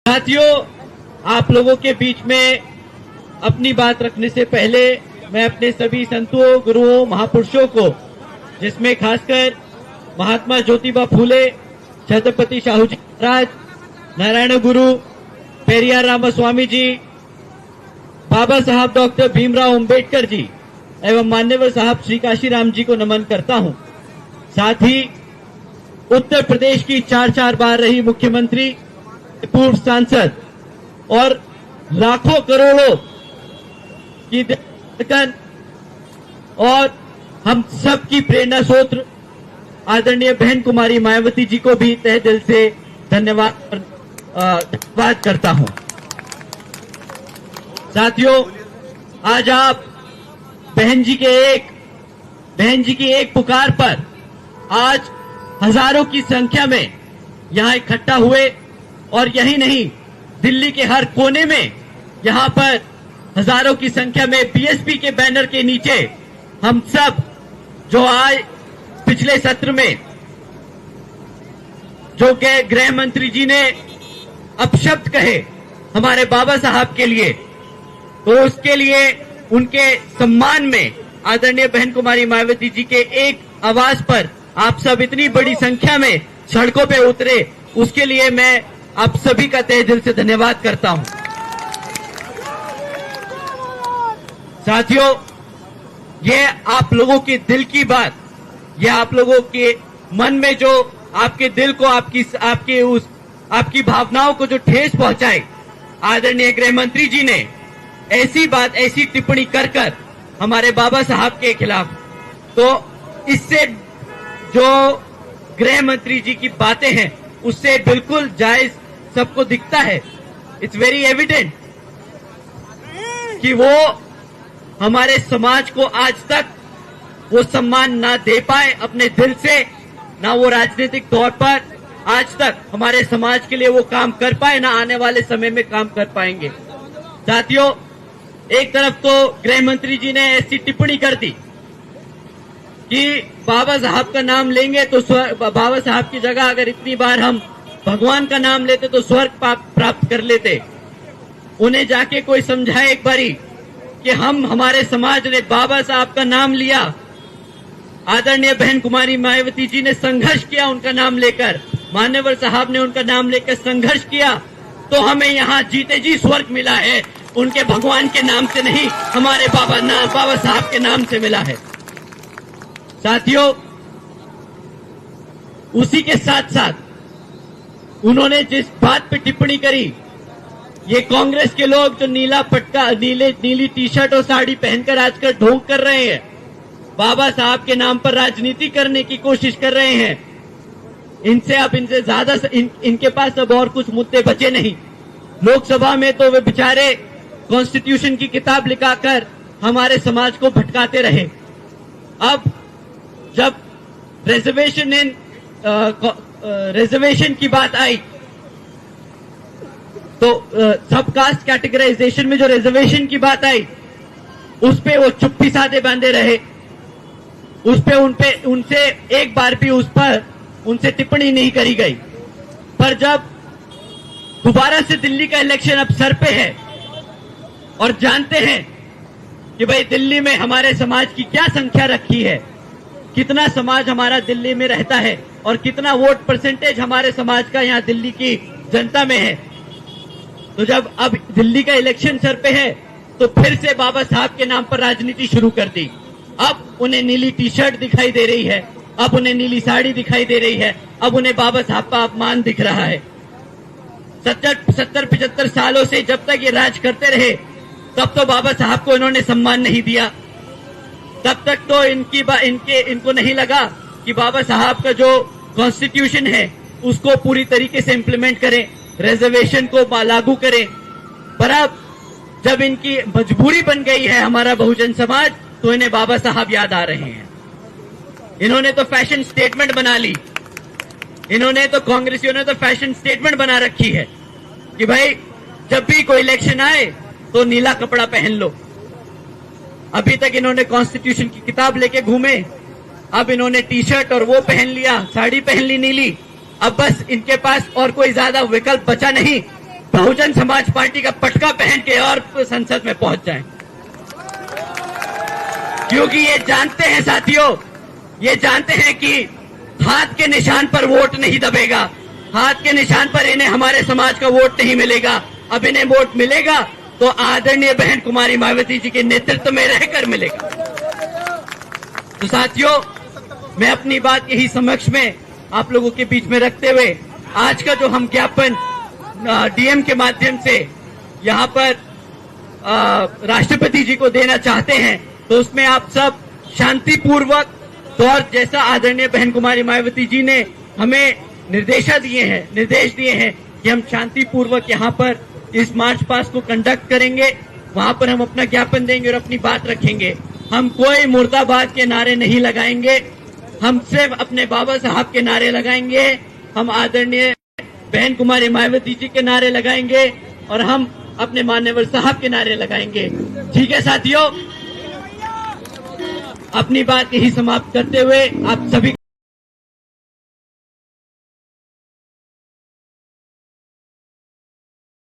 साथियों, आप लोगों के बीच में अपनी बात रखने से पहले मैं अपने सभी संतों, गुरुओं, महापुरुषों को, जिसमें खासकर महात्मा ज्योतिबा फूले, छत्रपति शाहू जी महाराज, नारायण गुरु, पेरियार रामास्वामी जी, बाबा साहब डॉक्टर भीमराव अंबेडकर जी एवं मान्यवर साहब श्री काशीराम जी को नमन करता हूं। साथ ही उत्तर प्रदेश की 4 बार रही मुख्यमंत्री, पूर्व सांसद और लाखों करोड़ों की धड़कन और हम सब की प्रेरणा स्रोत आदरणीय बहन कुमारी मायावती जी को भी तहे दिल से धन्यवाद करता हूं। साथियों, आज आप बहन जी की एक पुकार पर आज हजारों की संख्या में यहां इकट्ठा हुए और यही नहीं, दिल्ली के हर कोने में यहां पर हजारों की संख्या में बीएसपी के बैनर के नीचे हम सब जो आज पिछले सत्र में जो गृह मंत्री जी ने अपशब्द कहे हमारे बाबा साहब के लिए, तो उसके लिए उनके सम्मान में आदरणीय बहन कुमारी मायावती जी के एक आवाज पर आप सब इतनी बड़ी संख्या में सड़कों पे उतरे, उसके लिए मैं आप सभी का तहे दिल से धन्यवाद करता हूं। साथियों, ये आप लोगों के दिल की बात, ये आप लोगों के मन में जो आपके दिल को आपकी भावनाओं को जो ठेस पहुंचाए, आदरणीय गृह मंत्री जी ने ऐसी टिप्पणी कर हमारे बाबा साहब के खिलाफ, तो इससे जो गृह मंत्री जी की बातें हैं उससे बिल्कुल जायज सबको दिखता है। इट्स वेरी एविडेंट कि वो हमारे समाज को आज तक वो सम्मान ना दे पाए अपने दिल से, ना वो राजनीतिक तौर पर आज तक हमारे समाज के लिए वो काम कर पाए, ना आने वाले समय में काम कर पाएंगे। साथियों, एक तरफ तो गृह मंत्री जी ने ऐसी टिप्पणी कर दी कि बाबा साहब का नाम लेंगे तो बाबा साहब की जगह अगर इतनी बार हम भगवान का नाम लेते तो स्वर्ग प्राप्त कर लेते। उन्हें जाके कोई समझाए एक बारी कि हमारे समाज ने बाबा साहब का नाम लिया, आदरणीय बहन कुमारी मायावती जी ने संघर्ष किया उनका नाम लेकर, मान्यवर साहब ने उनका नाम लेकर संघर्ष किया, तो हमें यहाँ जीते जी स्वर्ग मिला है, उनके भगवान के नाम से नहीं, हमारे बाबा साहब के नाम से मिला है। साथियों, उसी के साथ साथ उन्होंने जिस बात पे टिप्पणी करी, ये कांग्रेस के लोग जो नीली टी शर्ट और साड़ी पहनकर आजकल ढोंग कर रहे हैं, बाबा साहब के नाम पर राजनीति करने की कोशिश कर रहे हैं, इनसे ज्यादा इनके पास अब और कुछ मुद्दे बचे नहीं। लोकसभा में तो वे बेचारे कॉन्स्टिट्यूशन की किताब लिखाकर हमारे समाज को भटकाते रहे। अब जब रिजर्वेशन की बात आई तो सब कास्ट कैटेगराइजेशन में जो रिजर्वेशन की बात आई, उस पे वो चुप्पी साधे बांधे रहे, उनसे एक बार भी उनसे टिप्पणी नहीं करी गई। पर जब दोबारा से दिल्ली का इलेक्शन अब सर पे है और जानते हैं कि भाई दिल्ली में हमारे समाज की क्या संख्या रखी है, कितना समाज हमारा दिल्ली में रहता है और कितना वोट परसेंटेज हमारे समाज का यहाँ दिल्ली की जनता में है, तो जब अब दिल्ली का इलेक्शन सर पे है तो फिर से बाबा साहब के नाम पर राजनीति शुरू कर दी। अब उन्हें नीली टी शर्ट दिखाई दे रही है, अब उन्हें नीली साड़ी दिखाई दे रही है, अब उन्हें बाबा साहब का अपमान दिख रहा है। 70-75 सालों से जब तक ये राज करते रहे तब तो बाबा साहब को इन्होंने सम्मान नहीं दिया, तब तक तो इनको नहीं लगा कि बाबा साहब का जो कॉन्स्टिट्यूशन है उसको पूरी तरीके से इंप्लीमेंट करें, रिजर्वेशन को लागू करें। पर अब जब इनकी मजबूरी बन गई है हमारा बहुजन समाज, तो इन्हें बाबा साहब याद आ रहे हैं। इन्होंने तो फैशन स्टेटमेंट बना ली, कांग्रेसियों ने तो फैशन स्टेटमेंट बना रखी है कि भाई जब भी कोई इलेक्शन आए तो नीला कपड़ा पहन लो। अभी तक इन्होंने कॉन्स्टिट्यूशन की किताब लेके घूमे, अब इन्होंने टी शर्ट और वो पहन लिया, साड़ी पहन ली नीली। अब बस इनके पास और कोई ज्यादा विकल्प बचा नहीं, बहुजन समाज पार्टी का पटका पहन के और संसद में पहुंच जाएं, क्योंकि ये जानते हैं साथियों, ये जानते हैं कि हाथ के निशान पर वोट नहीं दबेगा, हाथ के निशान पर इन्हें हमारे समाज का वोट नहीं मिलेगा। अब इन्हें वोट मिलेगा तो आदरणीय बहन कुमारी मायावती जी के नेतृत्व में रहकर मिलेगा। तो साथियों, मैं अपनी बात यही समक्ष में आप लोगों के बीच में रखते हुए आज का जो हम ज्ञापन डीएम के माध्यम से यहाँ पर राष्ट्रपति जी को देना चाहते हैं, तो उसमें आप सब शांतिपूर्वक और जैसा आदरणीय बहन कुमारी मायावती जी ने हमें निर्देश दिए हैं कि हम शांतिपूर्वक यहाँ पर इस मार्च पास्ट को कंडक्ट करेंगे, वहां पर हम अपना ज्ञापन देंगे और अपनी बात रखेंगे। हम कोई मुर्दाबाद के नारे नहीं लगाएंगे, हम सिर्फ अपने बाबा साहब के नारे लगाएंगे, हम आदरणीय बहन कुमारी मायावती जी के नारे लगाएंगे और हम अपने मान्यवर साहब के नारे लगाएंगे। ठीक है साथियों, अपनी बात यही समाप्त करते हुए आप सभी